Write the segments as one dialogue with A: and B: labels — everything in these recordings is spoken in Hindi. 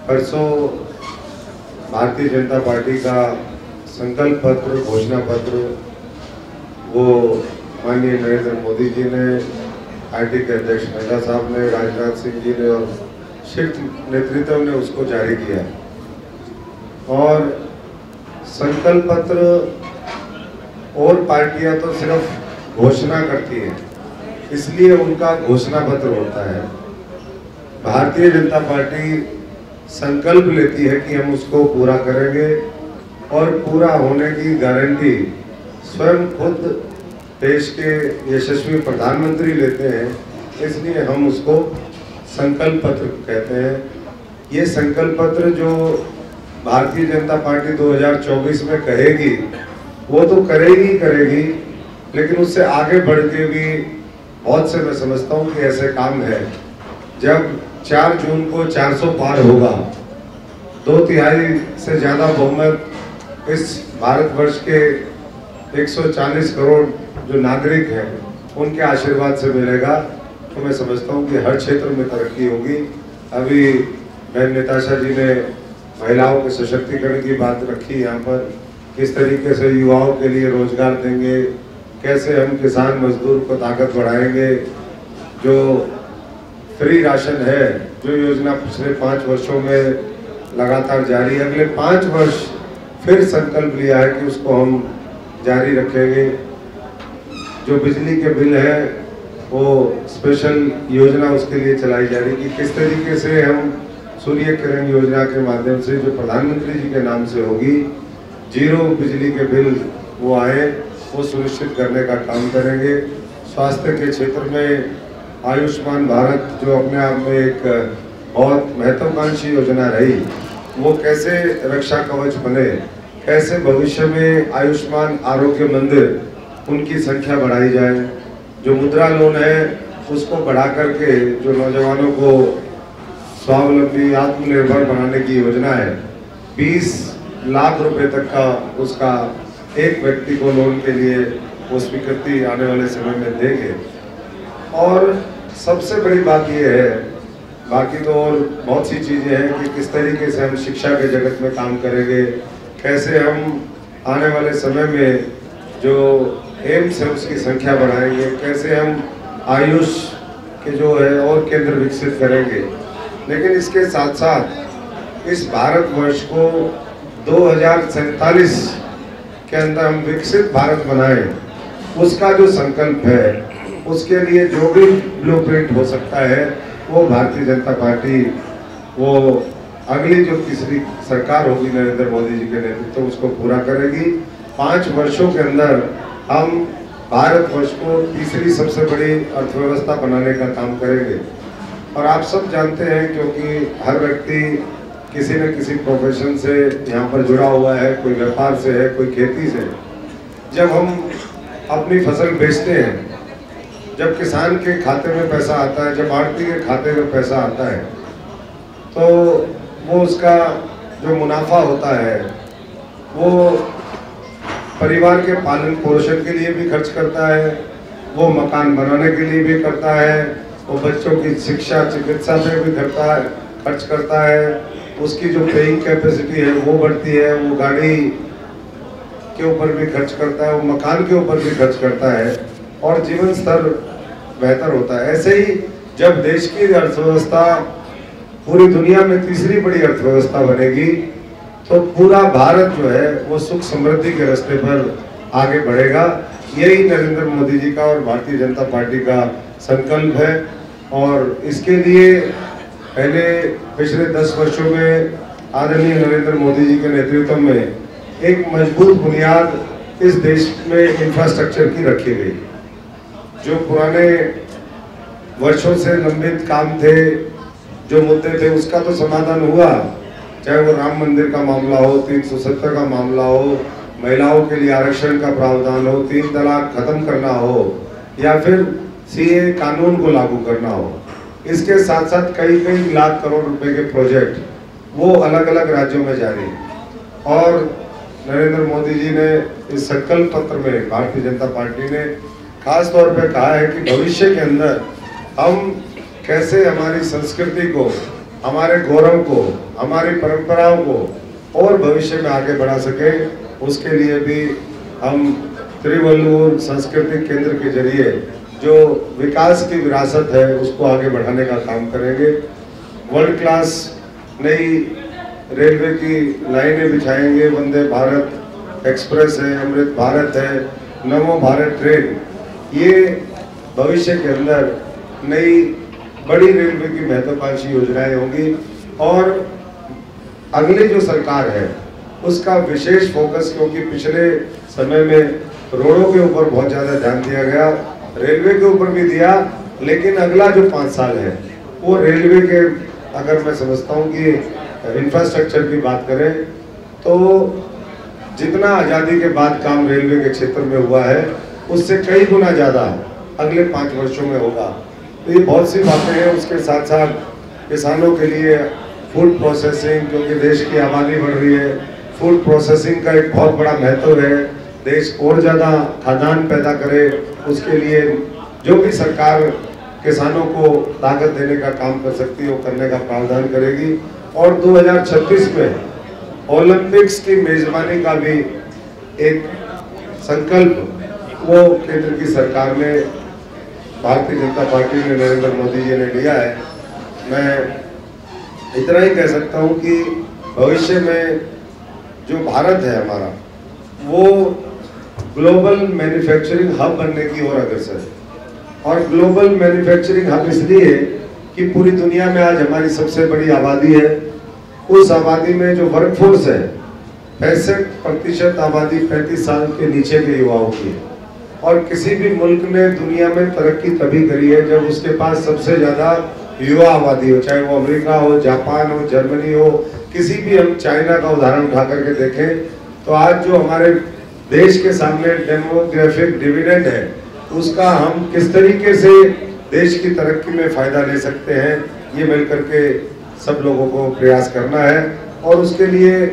A: परसों भारतीय जनता पार्टी का संकल्प पत्र, घोषणा पत्र वो माननीय नरेंद्र मोदी जी ने, पार्टी के अध्यक्ष नड्डा साहब ने, राजनाथ सिंह जी ने और शीर्ष नेतृत्व ने उसको जारी किया। और संकल्प पत्र और पार्टियां तो सिर्फ घोषणा करती हैं, इसलिए उनका घोषणा पत्र होता है। भारतीय जनता पार्टी संकल्प लेती है कि हम उसको पूरा करेंगे और पूरा होने की गारंटी स्वयं खुद देश के यशस्वी प्रधानमंत्री लेते हैं, इसलिए हम उसको संकल्प पत्र कहते हैं। ये संकल्प पत्र जो भारतीय जनता पार्टी 2024 में कहेगी वो तो करेगी, लेकिन उससे आगे बढ़ के भी बहुत से मैं समझता हूँ कि ऐसे काम है। जब 4 जून को 400 पार होगा, 2/3 से ज़्यादा बहुमत इस भारतवर्ष के 140 करोड़ जो नागरिक हैं उनके आशीर्वाद से मिलेगा, तो मैं समझता हूँ कि हर क्षेत्र में तरक्की होगी। अभी बहन निताशा जी ने महिलाओं के सशक्तिकरण की बात रखी, यहाँ पर किस तरीके से युवाओं के लिए रोजगार देंगे, कैसे हम किसान मजदूर को ताकत बढ़ाएंगे, जो फ्री राशन है, जो योजना पिछले 5 वर्षों में लगातार जारी है, अगले 5 वर्ष फिर संकल्प लिया है कि उसको हम जारी रखेंगे। जो बिजली के बिल है वो स्पेशल योजना उसके लिए चलाई जा रही कि किस तरीके से हम सूर्य किरण योजना के माध्यम से, जो प्रधानमंत्री जी के नाम से होगी, 0 बिजली के बिल वो आए, वो सुनिश्चित करने का काम करेंगे। स्वास्थ्य के क्षेत्र में आयुष्मान भारत जो अपने आप में एक बहुत महत्वाकांक्षी योजना रही, वो कैसे रक्षा कवच बने, कैसे भविष्य में आयुष्मान आरोग्य मंदिर उनकी संख्या बढ़ाई जाए, जो मुद्रा लोन है उसको बढ़ा करके जो नौजवानों को स्वावलंबी आत्मनिर्भर बनाने की योजना है, 20 लाख रुपए तक का उसका एक व्यक्ति को लोन के लिए वो स्वीकृति आने वाले समय में देंगे। और सबसे बड़ी बात ये है, बाकी तो और बहुत सी चीज़ें हैं कि किस तरीके से हम शिक्षा के जगत में काम करेंगे, कैसे हम आने वाले समय में जो एम्स है उसकी संख्या बढ़ाएंगे, कैसे हम आयुष के जो है और केंद्र विकसित करेंगे। लेकिन इसके साथ साथ इस भारतवर्ष को 2047 के अंदर हम विकसित भारत बनाएं, उसका जो संकल्प है, उसके लिए जो भी ब्लूप्रिंट हो सकता है वो भारतीय जनता पार्टी, वो अगली जो तीसरी सरकार होगी नरेंद्र मोदी जी के नेतृत्व, उसको पूरा करेगी। 5 वर्षों के अंदर हम भारतवर्ष को तीसरी सबसे बड़ी अर्थव्यवस्था बनाने का काम करेंगे। और आप सब जानते हैं, क्योंकि हर व्यक्ति किसी न किसी प्रोफेशन से यहाँ पर जुड़ा हुआ है, कोई व्यापार से है, कोई खेती से। जब हम अपनी फसल बेचते हैं, जब किसान के खाते में पैसा आता है, जब आड़ती के खाते में पैसा आता है, तो वो उसका जो मुनाफा होता है वो परिवार के पालन पोषण के लिए भी खर्च करता है, वो मकान बनाने के लिए भी करता है, वो बच्चों की शिक्षा चिकित्सा पे भी खर्च करता है, उसकी जो पेइंग कैपेसिटी है वो बढ़ती है, वो गाड़ी के ऊपर भी खर्च करता है, वो मकान के ऊपर भी खर्च करता है और जीवन स्तर बेहतर होता है। ऐसे ही जब देश की अर्थव्यवस्था पूरी दुनिया में तीसरी बड़ी अर्थव्यवस्था बनेगी, तो पूरा भारत जो है वो सुख समृद्धि के रास्ते पर आगे बढ़ेगा। यही नरेंद्र मोदी जी का और भारतीय जनता पार्टी का संकल्प है। और इसके लिए पहले पिछले 10 वर्षों में आदरणीय नरेंद्र मोदी जी के नेतृत्व में एक मजबूत बुनियाद इस देश में इंफ्रास्ट्रक्चर की रखी गई। जो पुराने वर्षों से लंबित काम थे, जो मुद्दे थे, उसका तो समाधान हुआ, चाहे वो राम मंदिर का मामला हो, 370 का मामला हो, महिलाओं के लिए आरक्षण का प्रावधान हो, 3 तलाक खत्म करना हो, या फिर सीए कानून को लागू करना हो। इसके साथ साथ कई लाख करोड़ रुपए के प्रोजेक्ट वो अलग अलग राज्यों में जारी हैं। और नरेंद्र मोदी जी ने इस संकल्प पत्र में, भारतीय जनता पार्टी ने खास तौर पे कहा है कि भविष्य के अंदर हम कैसे हमारी संस्कृति को हमारे गौरव को, हमारी परंपराओं को और भविष्य में आगे बढ़ा सके, उसके लिए भी हम त्रिवल्लुवर सांस्कृतिक केंद्र के जरिए जो विकास की विरासत है उसको आगे बढ़ाने का काम करेंगे। वर्ल्ड क्लास नई रेलवे की लाइनें बिछाएंगे, वंदे भारत एक्सप्रेस है, अमृत भारत है, नमो भारत ट्रेन, ये भविष्य के अंदर नई बड़ी रेलवे की महत्वाकांक्षी योजनाएं होंगी। और अगली जो सरकार है उसका विशेष फोकस, क्योंकि पिछले समय में रोडों के ऊपर बहुत ज़्यादा ध्यान दिया गया, रेलवे के ऊपर भी दिया, लेकिन अगला जो 5 साल है वो रेलवे के, अगर मैं समझता हूँ कि इंफ्रास्ट्रक्चर की बात करें तो जितना आज़ादी के बाद काम रेलवे के क्षेत्र में हुआ है उससे कई गुना ज़्यादा अगले 5 वर्षों में होगा। तो ये बहुत सी बातें हैं। उसके साथ साथ किसानों के लिए फूड प्रोसेसिंग, क्योंकि देश की आबादी बढ़ रही है, फूड प्रोसेसिंग का एक बहुत बड़ा महत्व है। देश और ज़्यादा खाद्यान्न पैदा करे, उसके लिए जो भी सरकार किसानों को ताकत देने का काम कर सकती है वो करने का प्रावधान करेगी। और 2036 में ओलंपिक्स की मेजबानी का भी एक संकल्प वो केंद्र की सरकार ने, भारतीय जनता पार्टी ने, नरेंद्र मोदी जी ने लिया है। मैं इतना ही कह सकता हूँ कि भविष्य में जो भारत है हमारा, वो ग्लोबल मैन्युफैक्चरिंग हब बनने की ओर अग्रसर है। और ग्लोबल मैन्युफैक्चरिंग हब इसलिए कि पूरी दुनिया में आज हमारी सबसे बड़ी आबादी है, उस आबादी में जो वर्कफोर्स है 65% आबादी 35 साल के नीचे के युवाओं की है। और किसी भी मुल्क ने दुनिया में तरक्की तभी करी है जब उसके पास सबसे ज़्यादा युवा आबादी हो, चाहे वो अमेरिका हो, जापान हो, जर्मनी हो, किसी भी, हम चाइना का उदाहरण उठा करके देखें तो आज जो हमारे देश के सामने डेमोग्राफिक डिविडेंड है उसका हम किस तरीके से देश की तरक्की में फ़ायदा ले सकते हैं, ये मिलकर के सब लोगों को प्रयास करना है। और उसके लिए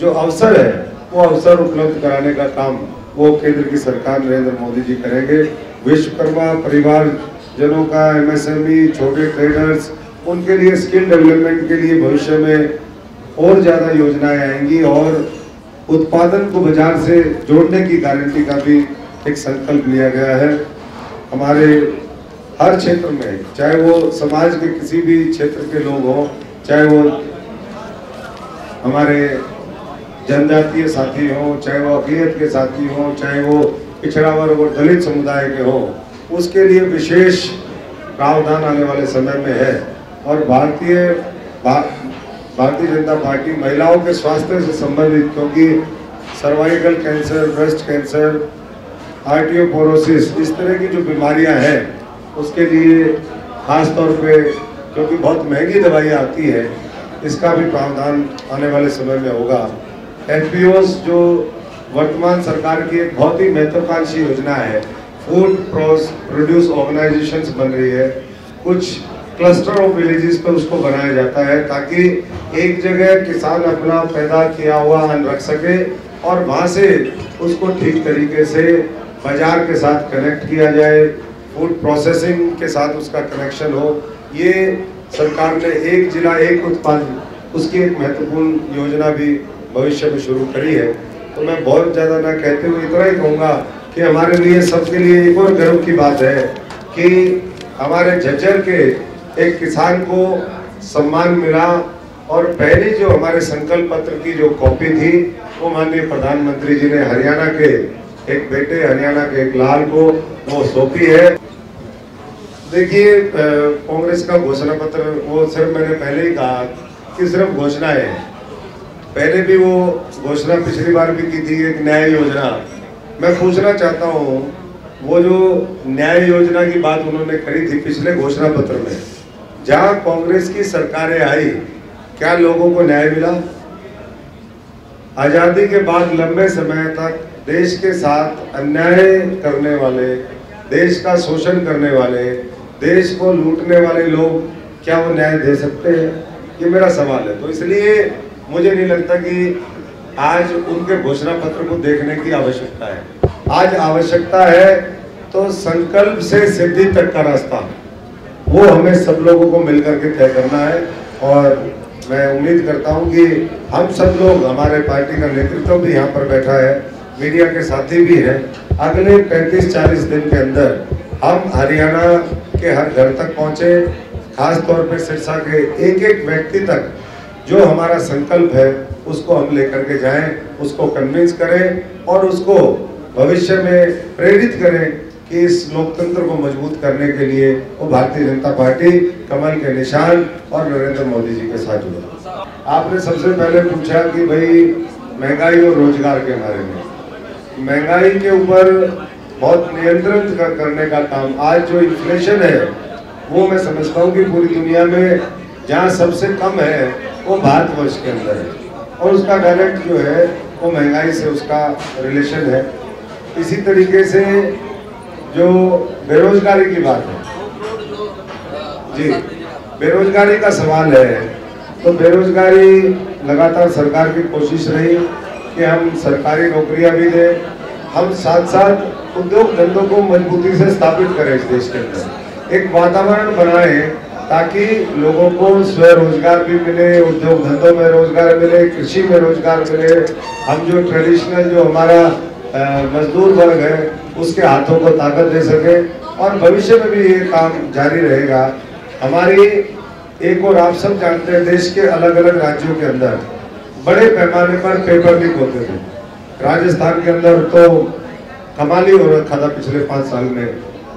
A: जो अवसर है वो अवसर उपलब्ध कराने का काम वो केंद्र की सरकार नरेंद्र मोदी जी करेंगे। विश्वकर्मा परिवार जनों का, MSME, छोटे ट्रेडर्स, उनके लिए स्किल डेवलपमेंट के लिए भविष्य में और ज़्यादा योजनाएं आएंगी और उत्पादन को बाजार से जोड़ने की गारंटी का भी एक संकल्प लिया गया है। हमारे हर क्षेत्र में, चाहे वो समाज के किसी भी क्षेत्र के लोग हों, चाहे वो हमारे जनजातीय साथी हों, चाहे वो अक़लियत के साथी हों, चाहे वो पिछड़ा वर्ग और दलित समुदाय के हों, उसके लिए विशेष प्रावधान आने वाले समय में है। और भारतीय जनता पार्टी महिलाओं के स्वास्थ्य से संबंधित, क्योंकि सर्वाइकल कैंसर, ब्रेस्ट कैंसर, आर्टियोपोरोसिस, इस तरह की जो बीमारियां हैं उसके लिए खास तौर पे, क्योंकि बहुत महंगी दवाइयाँ आती है, इसका भी प्रावधान आने वाले समय में होगा। FPOs जो वर्तमान सरकार की एक बहुत ही महत्वाकांक्षी योजना है, फूड प्रोड्यूस ऑर्गेनाइजेशंस बन रही है, कुछ क्लस्टर ऑफ विलेजेस पर उसको बनाया जाता है ताकि एक जगह किसान अपना पैदा किया हुआ अन्न रख सके और वहाँ से उसको ठीक तरीके से बाजार के साथ कनेक्ट किया जाए, फूड प्रोसेसिंग के साथ उसका कनेक्शन हो। ये सरकार ने एक जिला एक उत्पाद, उसकी एक महत्वपूर्ण योजना भी भविष्य में शुरू करी है। तो मैं बहुत ज़्यादा ना कहते हुए इतना ही कहूँगा कि हमारे लिए, सबके लिए एक और गर्व की बात है कि हमारे झज्जर के एक किसान को सम्मान मिला और पहली जो हमारे संकल्प पत्र की जो कॉपी थी वो माननीय प्रधानमंत्री जी ने हरियाणा के एक बेटे, हरियाणा के एक लाल को वो सौंपी है। देखिए, कांग्रेस का घोषणा पत्र, वो सिर्फ मैंने पहले ही कहा कि सिर्फ घोषणा है। पहले भी वो घोषणा पिछली बार भी की थी, एक न्याय योजना। मैं पूछना चाहता हूँ, वो जो न्याय योजना की बात उन्होंने करी थी पिछले घोषणा पत्र में, जहाँ कांग्रेस की सरकारें आई, क्या लोगों को न्याय मिला? आजादी के बाद लंबे समय तक देश के साथ अन्याय करने वाले, देश का शोषण करने वाले, देश को लूटने वाले लोग क्या वो न्याय दे सकते हैं? ये मेरा सवाल है। तो इसलिए मुझे नहीं लगता कि आज उनके घोषणा पत्र को देखने की आवश्यकता है। आज आवश्यकता है तो संकल्प से सिद्धि तक का रास्ता, वो हमें सब लोगों को मिलकर के तय करना है। और मैं उम्मीद करता हूं कि हम सब लोग, हमारे पार्टी का नेतृत्व भी यहाँ पर बैठा है, मीडिया के साथी भी हैं, अगले 35-40 दिन के अंदर हम हरियाणा के हर घर तक पहुँचे, खास तौर पे सिरसा के एक एक व्यक्ति तक जो हमारा संकल्प है उसको हम लेकर के जाएं, उसको कन्विंस करें और उसको भविष्य में प्रेरित करें कि इस लोकतंत्र को मजबूत करने के लिए वो भारतीय जनता पार्टी कमल के निशान और नरेंद्र मोदी जी के साथ जुड़ा। आपने सबसे पहले पूछा कि भाई महंगाई और रोजगार के बारे में। महंगाई के ऊपर बहुत नियंत्रण करने का काम, आज जो इन्फ्लेशन है वो मैं समझता हूँ कि पूरी दुनिया में जहाँ सबसे कम है वो भारतवर्ष के अंदर है, और उसका डायरेक्ट जो है वो महंगाई से उसका रिलेशन है। इसी तरीके से जो बेरोजगारी की बात है जी, बेरोजगारी का सवाल है, तो बेरोजगारी लगातार सरकार की कोशिश रही कि हम सरकारी नौकरियां भी दें, हम साथ साथ उद्योग धंधों को मजबूती से स्थापित करें इस देश के अंदर, एक वातावरण बनाएं ताकि लोगों को स्वरोजगार भी मिले, उद्योग धंधों में रोजगार मिले, कृषि में रोजगार मिले, हम जो ट्रेडिशनल जो हमारा मजदूर वर्ग है उसके हाथों को ताकत दे सके, और भविष्य में भी ये काम जारी रहेगा। हमारी एक और आप सब जानते हैं, देश के अलग अलग राज्यों के अंदर बड़े पैमाने पर पेपर लीक होते थे। राजस्थान के अंदर तो कमाल ही हो रखा था पिछले 5 साल में,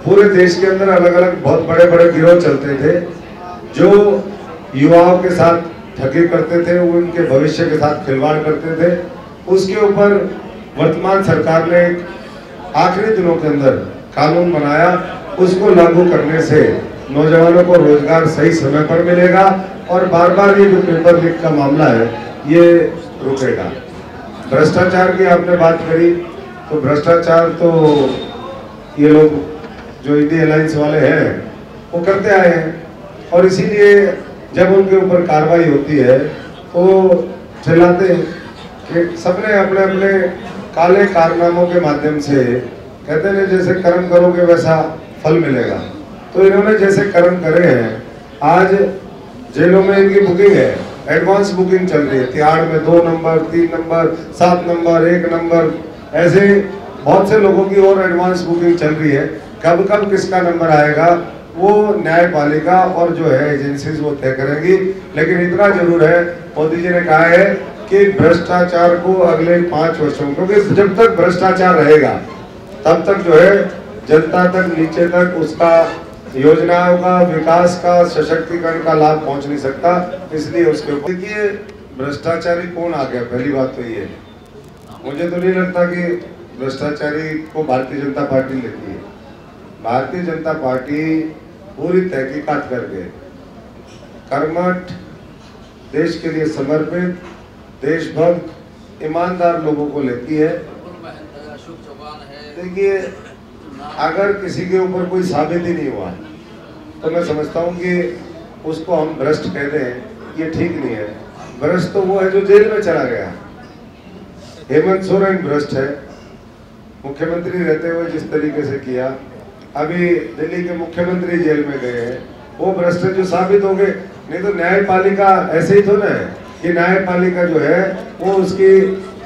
A: पूरे देश के अंदर अलग अलग बहुत बड़े बड़े गिरोह चलते थे जो युवाओं के साथ ठगी करते थे, उनके भविष्य के साथ खिलवाड़ करते थे। उसके ऊपर वर्तमान सरकार ने आखिरी दिनों के अंदर कानून बनाया, उसको लागू करने से नौजवानों को रोजगार सही समय पर मिलेगा और बार बार ये जो पेपर लीक का मामला है ये रुकेगा। भ्रष्टाचार की आपने बात करी, तो भ्रष्टाचार तो ये लोग जो इंडिया अलायंस वाले हैं वो करते आए हैं, और इसीलिए जब उनके ऊपर कार्रवाई होती है तो चिल्लाते हैं कि सबने अपने अपने काले कारनामों के माध्यम से, कहते हैं जैसे कर्म करोगे वैसा फल मिलेगा। तो इन्होंने जैसे कर्म करे हैं, आज जेलों में इनकी बुकिंग है, एडवांस बुकिंग चल रही है, तिहाड़ में 2 नंबर, 3 नंबर, 7 नंबर, 1 नंबर, ऐसे बहुत से लोगों की और एडवांस बुकिंग चल रही है। कब कब किसका नंबर आएगा वो न्यायपालिका और जो है एजेंसीज वो तय करेंगी, लेकिन इतना जरूर है, मोदी जी ने कहा है कि भ्रष्टाचार को अगले 5 वर्षों, क्योंकि जब तक भ्रष्टाचार रहेगा तब तक जो है जनता तक, नीचे तक उसका योजनाओं का, विकास का, सशक्तिकरण का लाभ पहुंच नहीं सकता। इसलिए उसके ऊपर देखिए भ्रष्टाचारी कौन आ गया, पहली बात तो ये, मुझे तो नहीं लगता कि भ्रष्टाचारी को भारतीय जनता पार्टी लेती है। भारतीय जनता पार्टी पूरी तहकीकात करके कर्मठ, देश के लिए समर्पित, देशभक्त, ईमानदार लोगों को लेती है। देखिए अगर किसी के ऊपर कोई साबित ही नहीं हुआ तो मैं समझता हूँ कि उसको हम भ्रष्ट कह दें, ये ठीक नहीं है। भ्रष्ट तो वो है जो जेल में चला गया। हेमंत सोरेन भ्रष्ट है, मुख्यमंत्री रहते हुए जिस तरीके से किया, अभी दिल्ली के मुख्यमंत्री जेल में गए हैं, वो भ्रष्ट जो साबित हो गए। नहीं तो न्यायपालिका ऐसे ही तो ना है कि न्यायपालिका जो है वो उसकी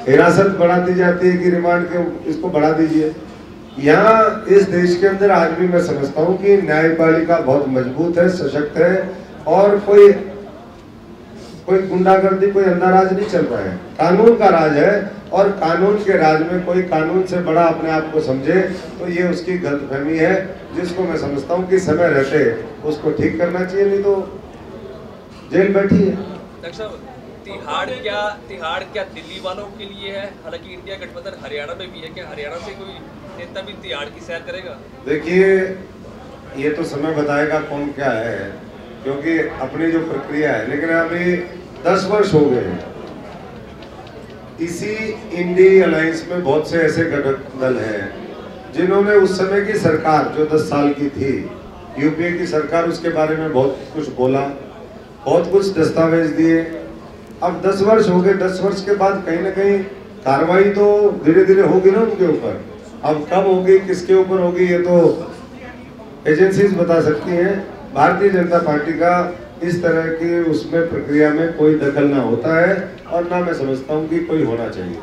A: हिरासत बढ़ाती जाती है कि रिमांड के इसको बढ़ा दीजिए। यहाँ इस देश के अंदर आज भी मैं समझता हूँ कि न्यायपालिका बहुत मजबूत है, सशक्त है, और कोई गुंडागर्दी, कोई अंधाराज नहीं चल रहा है। कानून का राज है, और कानून के राज में कोई कानून से बड़ा अपने आप को समझे तो ये उसकी गलतफहमी है, जिसको मैं समझता हूँ कि समय रहते उसको ठीक करना चाहिए, नहीं तो जेल बैठी है।
B: तिहाड़ क्या दिल्ली वालों के लिए है? हालांकि इंडिया गठबंधन हरियाणा में भी है, क्या हरियाणा से कोई नेता भी तिहाड़ की सैर करेगा?
A: देखिए ये तो समय बताएगा कौन क्या है, क्योंकि अपनी जो प्रक्रिया है, लेकिन अभी 10 वर्ष हो गए इसी इंडी अलायंस में बहुत से ऐसे घटक दल हैं जिन्होंने उस समय की सरकार जो 10 साल की थी, यूपीए की सरकार, उसके बारे में बहुत कुछ बोला, बहुत कुछ दस्तावेज दिए। अब 10 वर्ष हो गए, 10 वर्ष के बाद कहीं ना कहीं कार्रवाई तो धीरे धीरे होगी ना उनके ऊपर। अब कब होगी, किसके ऊपर होगी, ये तो एजेंसीज बता सकती हैं। भारतीय जनता पार्टी का इस तरह की उसमें प्रक्रिया में कोई दखल ना होता है और ना मैं समझता हूँ कि कोई होना चाहिए।